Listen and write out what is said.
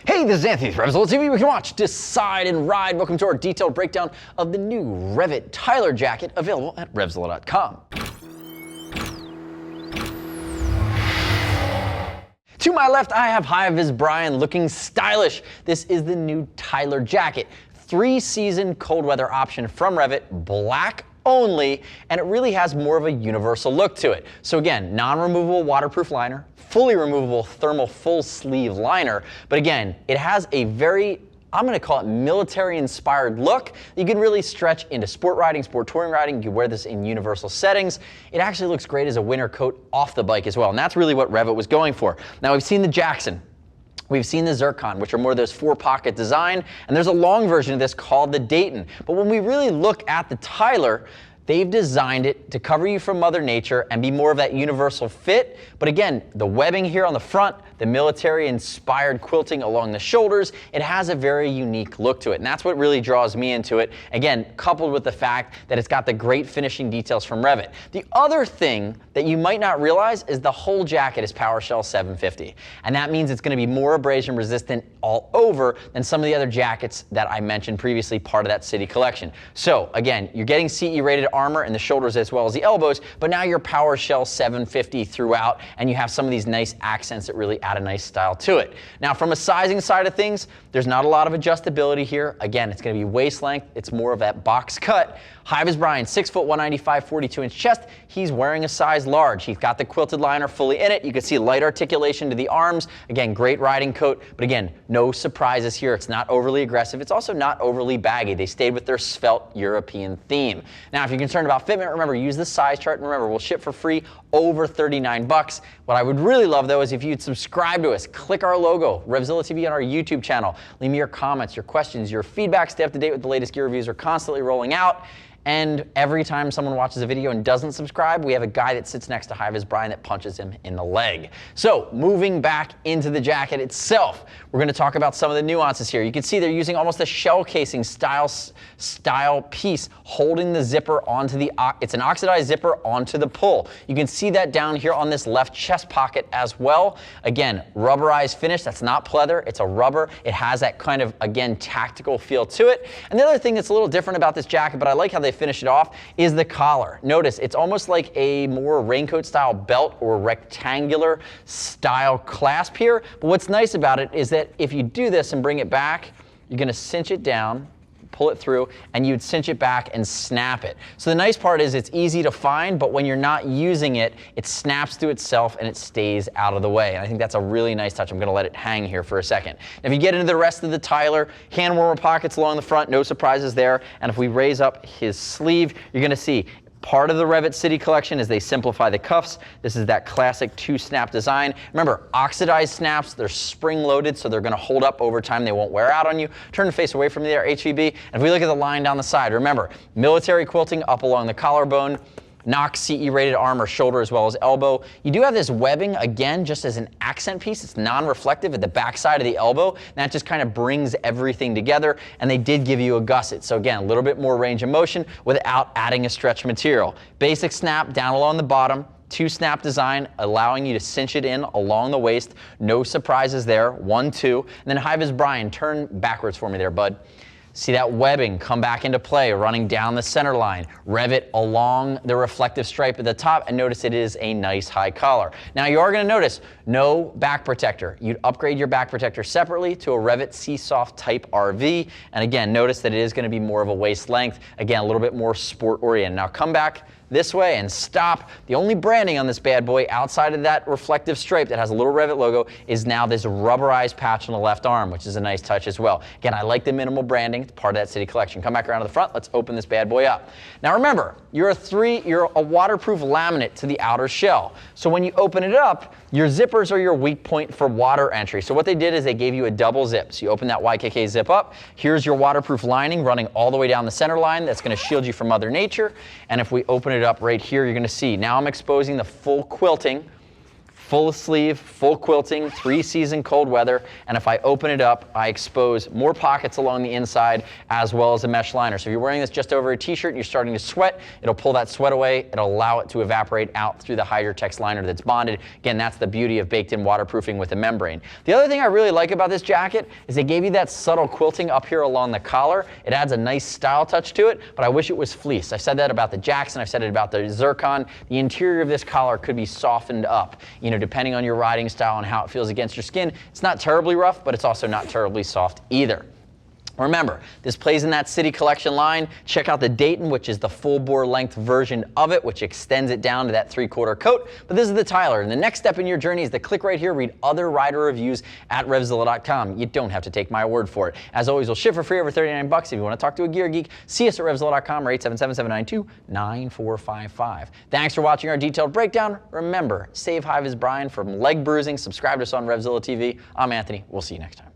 Hey, this is Anthony with RevZilla TV. We can watch, decide, and ride. Welcome to our detailed breakdown of the new REV'IT Tyler Jacket, available at RevZilla.com. To my left, I have High-Vis Brian looking stylish. This is the new Tyler Jacket. 3-season cold weather option from REV'IT, black only, and it really has more of a universal look to it. So again, non-removable waterproof liner, fully removable thermal full sleeve liner, but again, it has a very, I'm going to call it military-inspired look. You can really stretch into sport riding, sport touring riding. You can wear this in universal settings. It actually looks great as a winter coat off the bike as well, and that's really what REV'IT was going for. Now, we've seen the Jackson. We've seen the Zircon, which are more of those 4-pocket design, and there's a long version of this called the Dayton. But when we really look at the Tyler, they've designed it to cover you from Mother Nature and be more of that universal fit. But again, the webbing here on the front, the military-inspired quilting along the shoulders, it has a very unique look to it. And that's what really draws me into it. Again, coupled with the fact that it's got the great finishing details from REV'IT. The other thing that you might not realize is the whole jacket is PowerShell 750. And that means it's going to be more abrasion resistant all over than some of the other jackets that I mentioned previously, part of that City collection. So again, you're getting CE rated armor in the shoulders as well as the elbows, but now you're PowerShell 750 throughout, and you have some of these nice accents that really add a nice style to it. Now, from a sizing side of things, there's not a lot of adjustability here. Again, it's going to be waist length. It's more of that box cut. High-Vis Brian, 6 foot, 195, 42-inch chest. He's wearing a size large. He's got the quilted liner fully in it. You can see light articulation to the arms. Again, great riding coat, but again, no surprises here. It's not overly aggressive. It's also not overly baggy. They stayed with their svelte European theme. Now, if you're concerned about fitment, remember, use the size chart, and remember, we'll ship for free over 39 bucks. What I would really love, though, is if you'd subscribe to us, click our logo, RevZilla TV on our YouTube channel. Leave me your comments, your questions, your feedback. Stay up to date with the latest gear reviews. Are constantly rolling out. And every time someone watches a video and doesn't subscribe, we have a guy that sits next to High-Vis Brian that punches him in the leg. So moving back into the jacket itself, we're going to talk about some of the nuances here. You can see they're using almost a shell casing style piece holding the zipper onto the, it's an oxidized zipper onto the pull. You can see that down here on this left chest pocket as well. Again, rubberized finish. That's not pleather. It's a rubber. It has that kind of, again, tactical feel to it. And the other thing that's a little different about this jacket, but I like how they finish it off, is the collar. Notice it's almost like a more raincoat style belt or rectangular style clasp here. But what's nice about it is that if you do this and bring it back, you're going to cinch it down, pull it through, and you'd cinch it back and snap it. So the nice part is it's easy to find, but when you're not using it, it snaps to itself and it stays out of the way. And I think that's a really nice touch. I'm going to let it hang here for a second. Now, if you get into the rest of the Tyler, hand warmer pockets along the front, no surprises there. And if we raise up his sleeve, you're going to see part of the REV'IT City collection is they simplify the cuffs. This is that classic 2-snap design. Remember, oxidized snaps, they're spring-loaded, so they're going to hold up over time. They won't wear out on you. Turn the face away from there, HVB. And if we look at the line down the side, remember, military quilting up along the collarbone, Knox CE rated armor, shoulder as well as elbow. You do have this webbing, again, just as an accent piece. It's non-reflective at the back side of the elbow. And that just kind of brings everything together. And they did give you a gusset. So again, a little bit more range of motion without adding a stretch material. Basic snap down along the bottom. 2-snap design, allowing you to cinch it in along the waist. No surprises there. 1, 2. And then High-Vis Brian, turn backwards for me there, bud. See that webbing come back into play, running down the center line. REV'IT along the reflective stripe at the top, and notice it is a nice high collar. Now you are going to notice no back protector. You'd upgrade your back protector separately to a REV'IT C-Soft Type RV, and again, notice that it is going to be more of a waist length. Again, a little bit more sport oriented. Now come back this way and stop. The only branding on this bad boy outside of that reflective stripe that has a little REV'IT logo is now this rubberized patch on the left arm, which is a nice touch as well. Again, I like the minimal branding. It's part of that City collection. Come back around to the front. Let's open this bad boy up. Now remember, you're a waterproof laminate to the outer shell. So when you open it up, your zippers are your weak point for water entry. So what they did is they gave you a double zip. So you open that YKK zip up. Here's your waterproof lining running all the way down the center line. That's going to shield you from Mother Nature. And if we open it up right here, you're going to see now I'm exposing the full quilting full sleeve, full quilting, 3-season cold weather, and if I open it up, I expose more pockets along the inside as well as a mesh liner. So if you're wearing this just over a t-shirt and you're starting to sweat, it'll pull that sweat away, it'll allow it to evaporate out through the Hydratex liner that's bonded. Again, that's the beauty of baked-in waterproofing with a membrane. The other thing I really like about this jacket is they gave you that subtle quilting up here along the collar. It adds a nice style touch to it, but I wish it was fleece. I've said that about the Jackson, I've said it about the Zircon. The interior of this collar could be softened up, depending on your riding style and how it feels against your skin. It's not terribly rough, but it's also not terribly soft either. Remember, this plays in that City Collection line. Check out the Dayton, which is the full bore length version of it, which extends it down to that 3/4 coat. But this is the Tyler, and the next step in your journey is to click right here, read other rider reviews at RevZilla.com. You don't have to take my word for it. As always, we'll ship for free over $39. If you want to talk to a gear geek, see us at RevZilla.com or 877-792-9455. Thanks for watching our detailed breakdown. Remember, save Hyvis Brian from leg bruising. Subscribe to us on RevZilla TV. I'm Anthony. We'll see you next time.